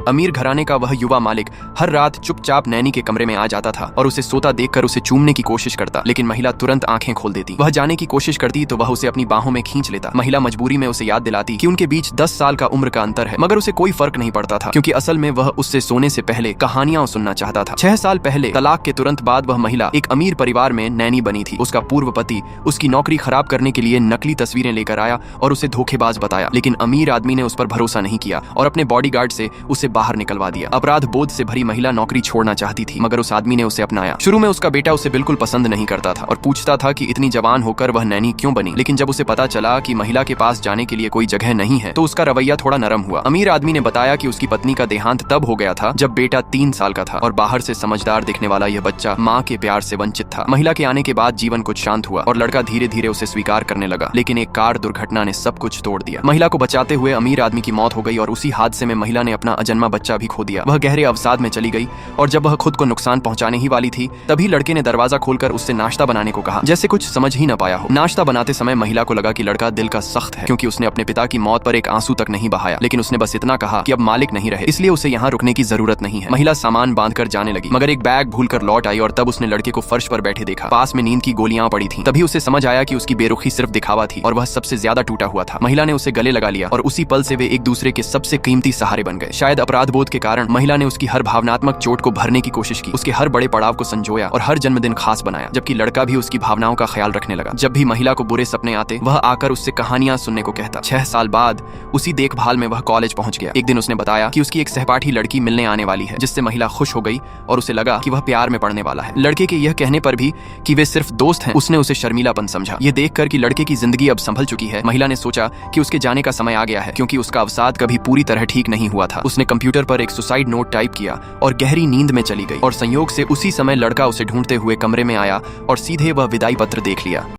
अमीर घराने का वह युवा मालिक हर रात चुपचाप नैनी के कमरे में आ जाता था और उसे सोता देखकर उसे चूमने की कोशिश करता, लेकिन महिला तुरंत आंखें खोल देती। वह जाने की कोशिश करती तो वह उसे अपनी बाहों में खींच लेता। महिला मजबूरी में उसे याद दिलाती कि उनके बीच 10 साल का उम्र का अंतर है, मगर उसे कोई फर्क नहीं पड़ता था, क्योंकि असल में वह उससे सोने से पहले कहानियां सुनना चाहता था। 6 साल पहले तलाक के तुरंत बाद वह महिला एक अमीर परिवार में नैनी बनी थी। उसका पूर्व पति उसकी नौकरी खराब करने के लिए नकली तस्वीरें लेकर आया और उसे धोखेबाज बताया, लेकिन अमीर आदमी ने उस पर भरोसा नहीं किया और अपने बॉडीगार्ड से उसे बाहर निकलवा दिया। अपराध बोध से भरी महिला नौकरी छोड़ना चाहती थी, मगर उस आदमी ने उसे अपनाया। शुरू में उसका बेटा उसे बिल्कुल पसंद नहीं करता था और पूछता था कि इतनी जवान होकर वह नैनी क्यों बनी, लेकिन जब उसे पता चला कि महिला के पास जाने के लिए कोई जगह नहीं है तो उसका रवैया थोड़ा नरम हुआ। अमीर आदमी ने बताया कि उसकी पत्नी का देहांत तब हो गया था जब बेटा 3 साल का था और बाहर से समझदार दिखने वाला यह बच्चा माँ के प्यार से वंचित था। महिला के आने के बाद जीवन कुछ शांत हुआ और लड़का धीरे धीरे उसे स्वीकार करने लगा, लेकिन एक कार दुर्घटना ने सब कुछ तोड़ दिया। महिला को बचाते हुए अमीर आदमी की मौत हो गई और उसी हादसे में महिला ने अपना अजन्मा बच्चा भी खो दिया। वह गहरे अवसाद में चली गई और जब वह खुद को नुकसान पहुंचाने ही वाली थी तभी लड़के ने दरवाजा खोलकर उससे नाश्ता बनाने को कहा, जैसे कुछ समझ ही न पाया हो। नाश्ता बनाते समय महिला को लगा कि लड़का दिल का सख्त है, क्योंकि उसने अपने पिता की मौत पर एक आंसू तक नहीं बहाया, लेकिन उसने बस इतना कहा कि अब मालिक नहीं रहे, इसलिए उसे यहाँ रुकने की जरूरत नहीं है। महिला सामान बांधकर जाने लगी, मगर एक बैग भूलकर लौट आई और तब उसने लड़के को फर्श पर बैठे देखा। पास में नींद की गोलियां पड़ी थी। तभी उसे समझ आया कि उसकी बेरुखी सिर्फ दिखावा थी और वह सबसे ज्यादा टूटा हुआ था। महिला ने उसे गले लगा लिया और उसी पल से वे एक दूसरे के सबसे कीमती सहारे बन गए। शायद अपराध बोध के कारण महिला ने उसकी हर भावनात्मक चोट को भरने की कोशिश की, उसके हर बड़े पड़ाव को संजोया और हर जन्मदिन खास बनाया, जबकि लड़का भी उसकी भावनाओं का ख्याल रखने लगा। जब भी महिला को बुरे सपने आते वह आकर उससे कहानियां सुनने को कहता। 6 साल बाद उसी देखभाल में वह कॉलेज पहुंच गया। एक दिन उसने बताया कि उसकी एक सहपाठी लड़की मिलने आने वाली है, जिससे महिला खुश हो गई और उसे लगा कि वह प्यार में पड़ने वाला है। लड़के के यह कहने पर भी कि वे सिर्फ दोस्त हैं, उसने उसे शर्मीलापन समझा। ये देखकर कि लड़के की जिंदगी अब संभल चुकी है, महिला ने सोचा कि उसके जाने का समय आ गया है, क्योंकि उसका अवसाद कभी पूरी तरह ठीक नहीं हुआ था। उसने कंप्यूटर पर एक सुसाइड नोट टाइप किया और गहरी नींद में चली गई और संयोग से उसी समय लड़का उसे ढूंढते हुए कमरे में आया और सीधे वह विदाई पत्र देख लिया।